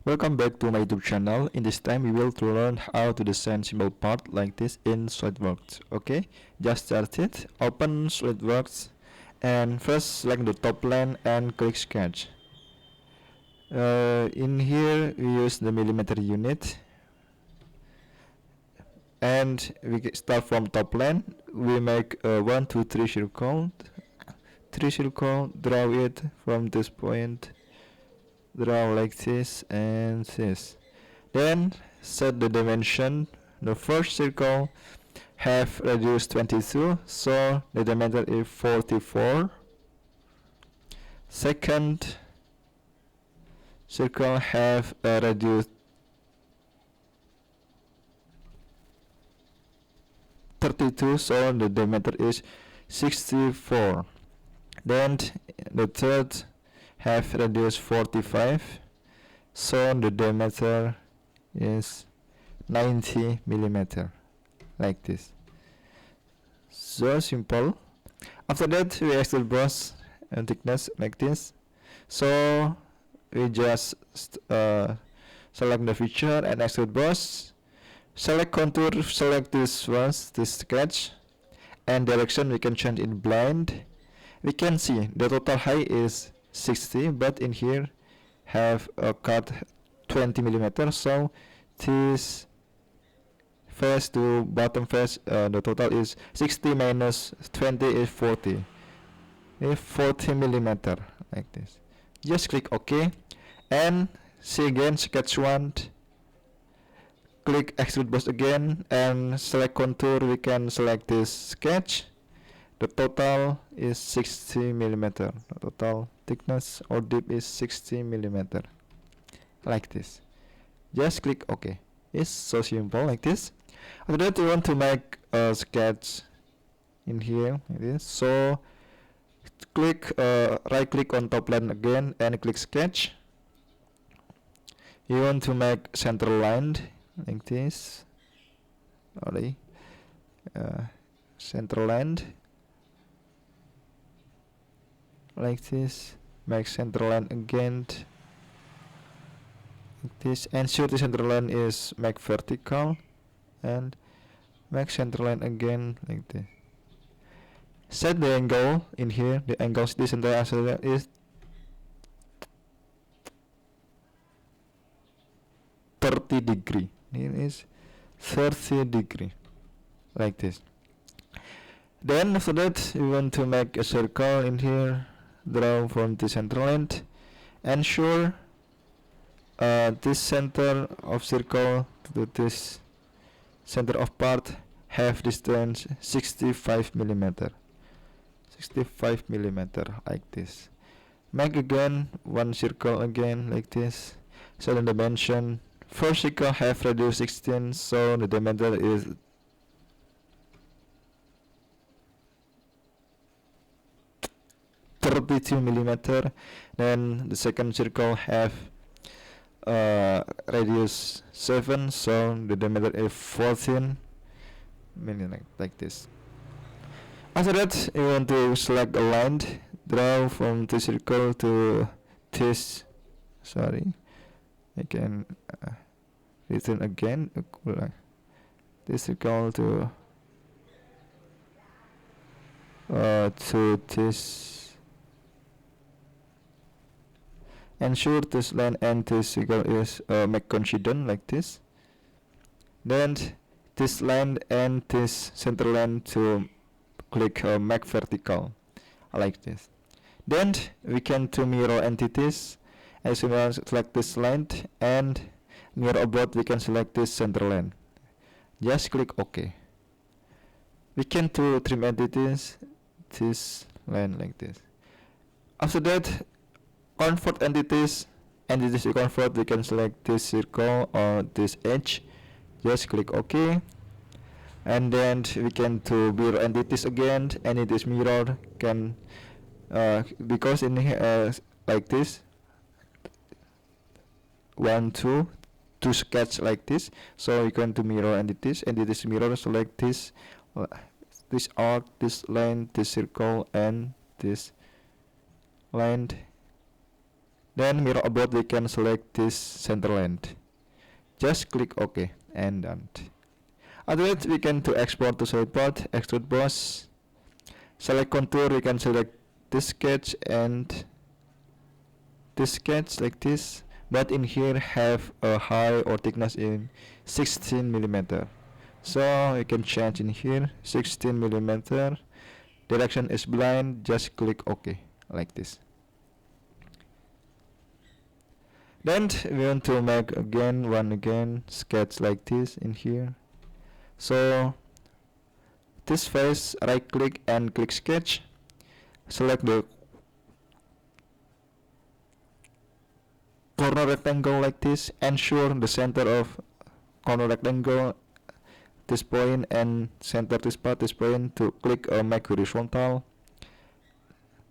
Welcome back to my YouTube channel. In this time we will to learn how to design simple part like this in SolidWorks. Okay, just start it. Open SolidWorks and first select the top line and click sketch. In here we use the millimeter unit and we start from top line. We make 1, 2, 3 circle. 3 circle, draw it from this point, draw like this and this. Then set the dimension. The first circle have radius 22, so the diameter is 44. Second circle have a radius 32, so the diameter is 64. Then the third have radius 45, so the diameter is 90 millimeter, like this. So simple. After that we extrude brush and thickness like this. So we just select the feature and extrude brush, select contour, select this sketch, and direction we can change in blind. We can see the total height is 60, but in here have a cut 20 millimeter, so this face to bottom face, the total is 60 minus 20 is 40. 40 millimeter, like this. Just click OK and see again sketch 1. Click extrude brush again and select contour. We can select this sketch. The total is 60 millimeter. The total thickness or depth is 60 millimeter, like this. Just click OK. It's so simple, like this. After that we want to make a sketch in here, like this. So click right click on top line again and click sketch. You want to make center line like this. Sorry, center line like this. Make center line again like this. Ensure the center line is make vertical and make center line again like this. Set the angle in here. The angle this center is 30 degree. It is 30 degree, like this. Then after that we want to make a circle in here. Draw from the center line. Ensure this center of circle to this center of part have distance 65 millimeter. 65 millimeter, like this. Make again one circle again like this. So the dimension first circle have radius 16, so the diameter is 32 millimeter. Then the second circle have radius 7, so the diameter is 14 millimeter, like this. After that you want to select a line, draw from this circle to this, sorry, I can return again, this circle to this. Ensure this line and this circle is make coincident, like this. Then this line and this center line to click make vertical, like this. Then we can to mirror entities. As soon as select this line and mirror about, we can select this center line. Just click OK. We can to trim entities this line like this. After that, convert entities to convert, we can select this circle or this edge. Just click OK. And then we can to mirror entities again. Entities mirror can because in here like this 1, 2 to sketch like this. So we can to mirror entities mirror, select this arc, this line, this circle, and this line Then mirror about, we can select this center line. Just click OK and done. After that, we can to export to SolidWorks, extrude boss. Select contour, we can select this sketch and this sketch like this, but in here have a high or thickness in 16 millimeter. So you can change in here 16 millimeter. Direction is blind. Just click OK like this. Then we want to make again sketch like this in here. So this face, right click and click sketch. Select the corner rectangle like this. Ensure the center of corner rectangle this point and center this part, this point, to click make horizontal.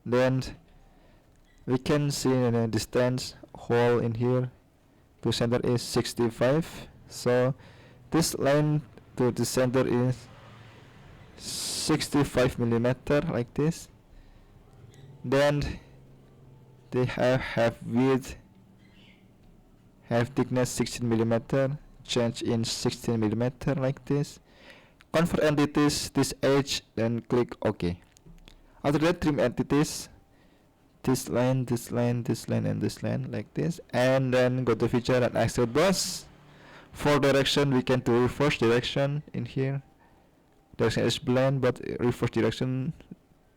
Then we can see the distance hole in here to center is 65. So this line to the center is 65 millimeter like this. Then they have width, have thickness 16 millimeter, change in 16 millimeter like this. Convert entities this edge, then click OK. After that, trim entities, this line, this line, this line, and this line like this, and then go to feature and extrude boss. For direction, we can do reverse direction in here. Direction is blend, but reverse direction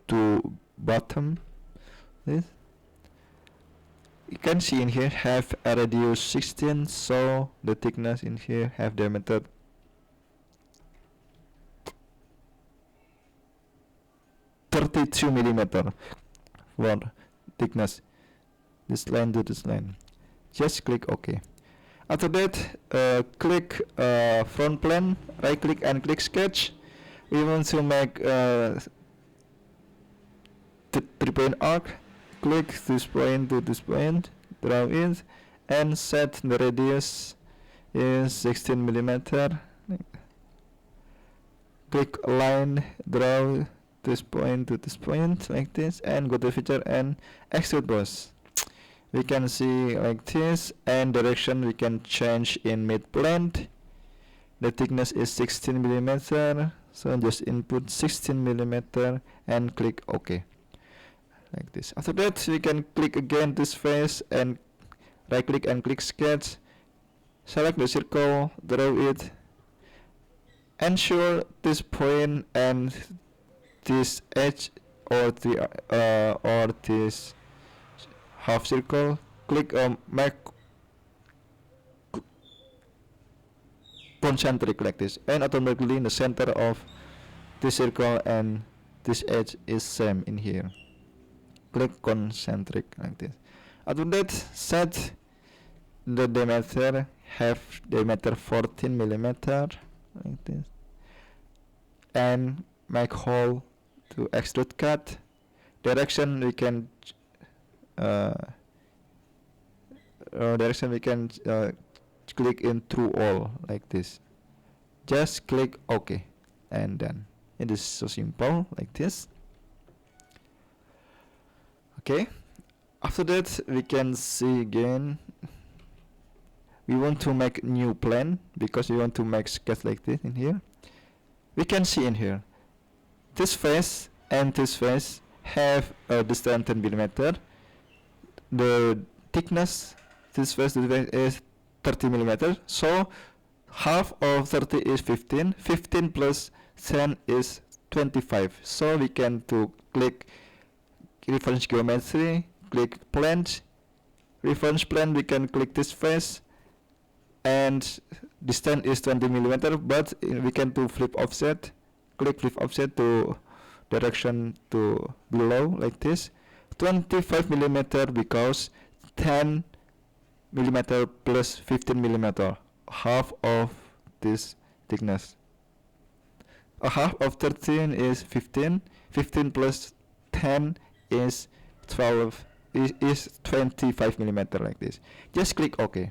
to bottom. This you can see in here have a radius 16, so the thickness in here have diameter 32 millimeter for thickness. This line to this line. Just click OK. After that, click front plane, right click and click sketch. We want to make 3-point arc. Click this point to this point, draw it, and set the radius is 16 millimeter. Click line, draw this point to this point like this, and go to feature and extrude boss. We can see like this, and direction we can change in mid plane. The thickness is 16 millimeter, so just input 16 millimeter and click OK like this. After that, we can click again this face and right click and click sketch. Select the circle, draw it. Ensure this point and this edge or this half circle. Click make concentric like this, and automatically in the center of this circle and this edge is same in here. Click concentric like this. After that, set the diameter, have diameter 14 millimeter like this, and make hole to extrude cut. Direction we can click in through all like this. Just click OK and done. It is so simple like this. Okay, after that we can see again, we want to make new plane because we want to make sketch like this in here. We can see in here this face and this face have a distance 10 millimeter. The thickness this face is 30 millimeter, so half of 30 is 15. 15 plus 10 is 25. So we can to click reference geometry, click plane, reference plane, we can click this face, and distance is 20 millimeter, but we can do flip offset. Click flip offset to direction to below like this. 25 millimeter because 10 millimeter plus 15 millimeter, half of this thickness. A half of 13 is 15. 15 plus 10 is 12 is 25 millimeter like this. Just click OK.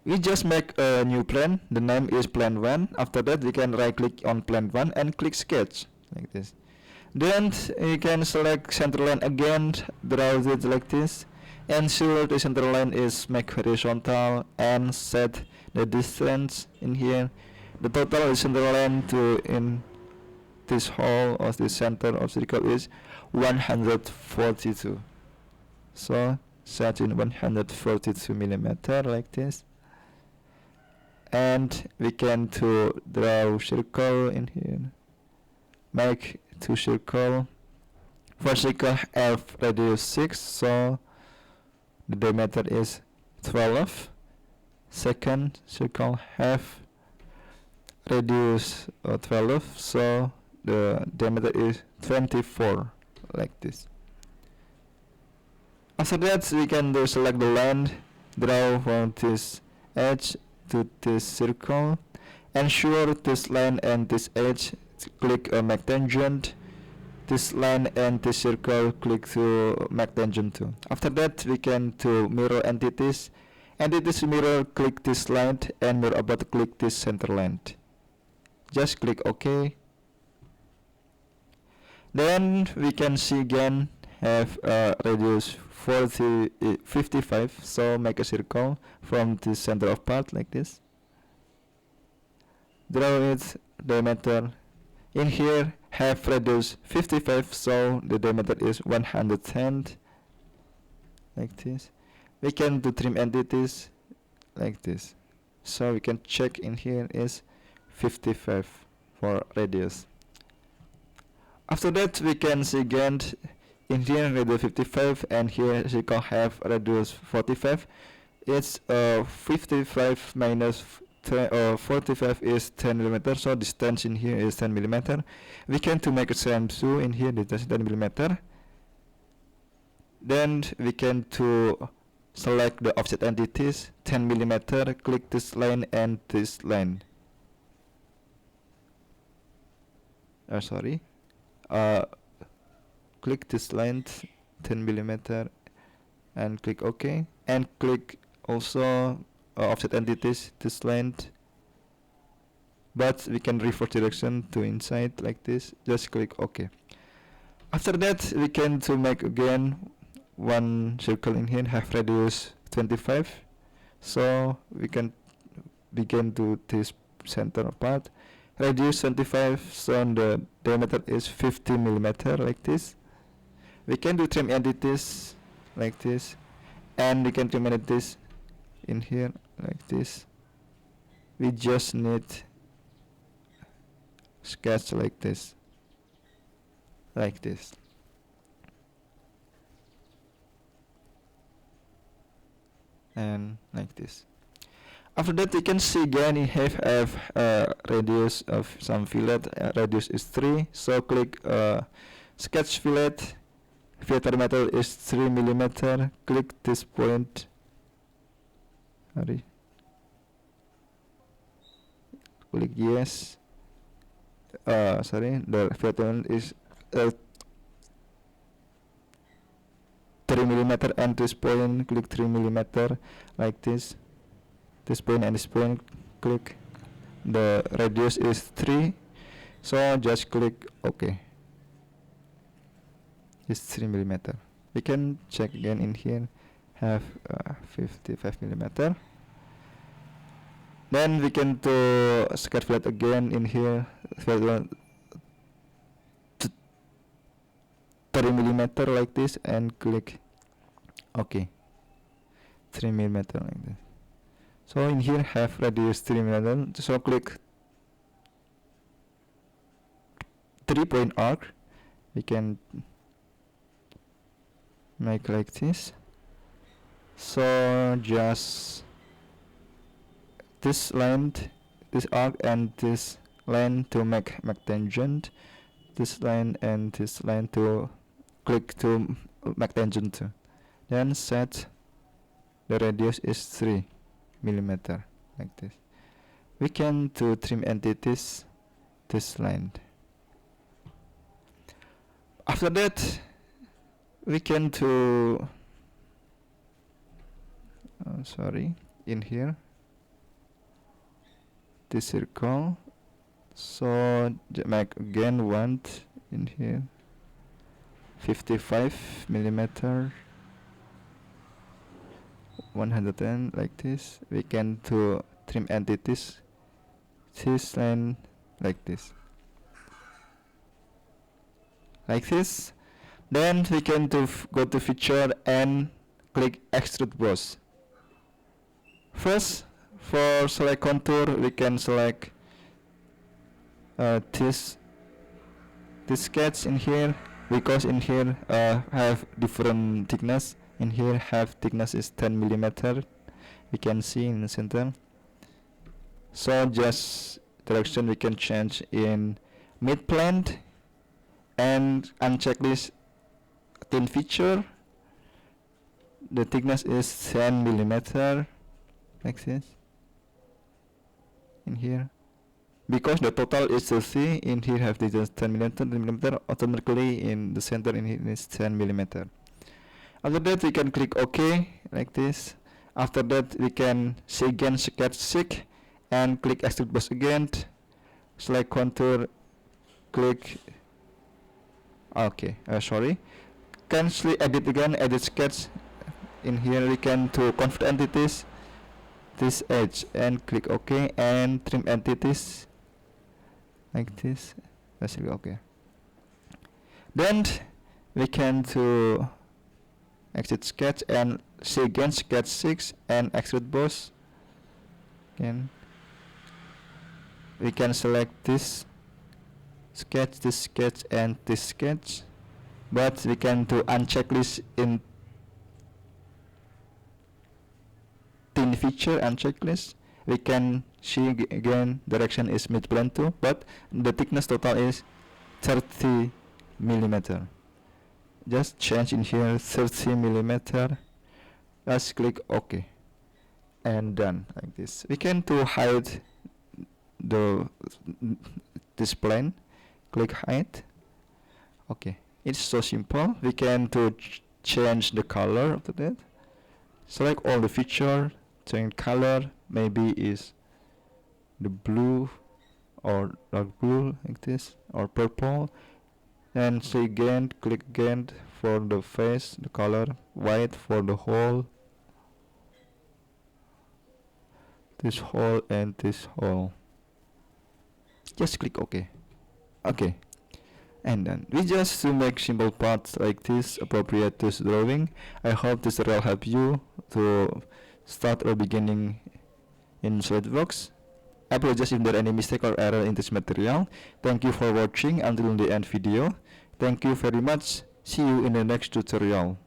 We just make a new plane. The name is plane 1. After that, we can right click on plane 1 and click sketch like this. Then you can select center line again, draw it like this, Ensure the center line is make horizontal and set the distance in here. The total center line to in this hole or the center of circle is 142. So set in 142 millimeter like this. And we can to draw circle in here. Make two circle. First circle have radius 6, so the diameter is 12. Second circle have radius 12, so the diameter is 24, like this. After that, we can do select the line, draw from this edge to this circle. Ensure this line and this edge, click make tangent. This line and this circle, click to make tangent to. After that, we can to mirror entities. Entities mirror, click this line, and mirror about click this center line. Just click OK. Then we can see again have radius 55. So make a circle from the center of part like this. Draw its diameter. In here have radius 55, so the diameter is 110, like this. We can do trim entities like this, so we can check in here is 55 for radius. After that, we can see again in here radius 55 and here circle have radius 45. It's 55 minus 45 is 10 millimeter, so distance in here is 10 millimeter. We can to make a same too in here distance 10 millimeter. Then we can to select the offset entities 10 millimeter. Click this line and this line. Click this line 10 millimeter and click OK, and click also offset entities this line, but we can reverse direction to inside like this. Just click OK. After that, we can to make again one circle in here have radius 25, so we can begin to this center part radius 25, so the diameter is 50 millimeter like this. We can do trim entities like this, and we can trim entities in here like this. We just need sketch like this, and like this. After that, you can see again you have radius of some fillet. Radius is 3, so click sketch fillet. Fillet diameter is 3 millimeter. Click this point. Click yes. The fillet diameter is 3 millimeter, and this point click 3 millimeter like this. This point and this point click. The radius is 3, so just click OK. It's 3 millimeter. We can check again in here have 55 millimeter. Then we can do sketch fillet again in here 30 millimeter like this, and click OK. 3 millimeter like this. So in here have radius 3 millimeter, so click 3-point arc. We can make like this. So just this line, this arc and this line to make tangent. This line and this line to click to make tangent to. Then set the radius is 3 millimeter like this. We can to trim entities this line. After that, we can to in here this circle, so make again one in here 55 millimeter. 110 like this. We can to trim entities this line like this, then we can go to feature and click extrude brush. First, for select contour, we can select this sketch in here, because in here have different thickness. In here have thickness is 10 millimeter. We can see in the center. So just direction we can change in mid plane and uncheck this thin feature. The thickness is 10 millimeter like this in here. Because the total is 30, in here have this 10 millimeter, automatically in the center in here is 10 millimeter. After that we can click OK like this. After that we can see again sketch 6 and click extrude brush again, select contour, click OK, cancel edit again, edit sketch. In here we can to convert entities this edge and click OK and trim entities like this. That's OK. Then we can to exit sketch and see again sketch 6 and extrude brush again. We can select this sketch and this sketch, but we can to uncheck this in thin feature and checklist. We can see again direction is mid plane too, but the thickness total is 30 millimeter. Just change in here 30 millimeter. Let's click OK and done like this. We can to hide this plane, click hide. Okay, it's so simple. We can to change the color of that. Select all the feature, change color, maybe is the blue or dark blue like this, or purple. And see again, click again for the face, the color, white for the hole, this hole and this hole. Just click OK. Okay, and then we just to make simple parts like this appropriate to drawing. I hope this tutorial help you to start or beginning in SolidWorks. I apologize if there are any mistake or error in this material. Thank you for watching until the end video. Thank you very much. See you in the next tutorial.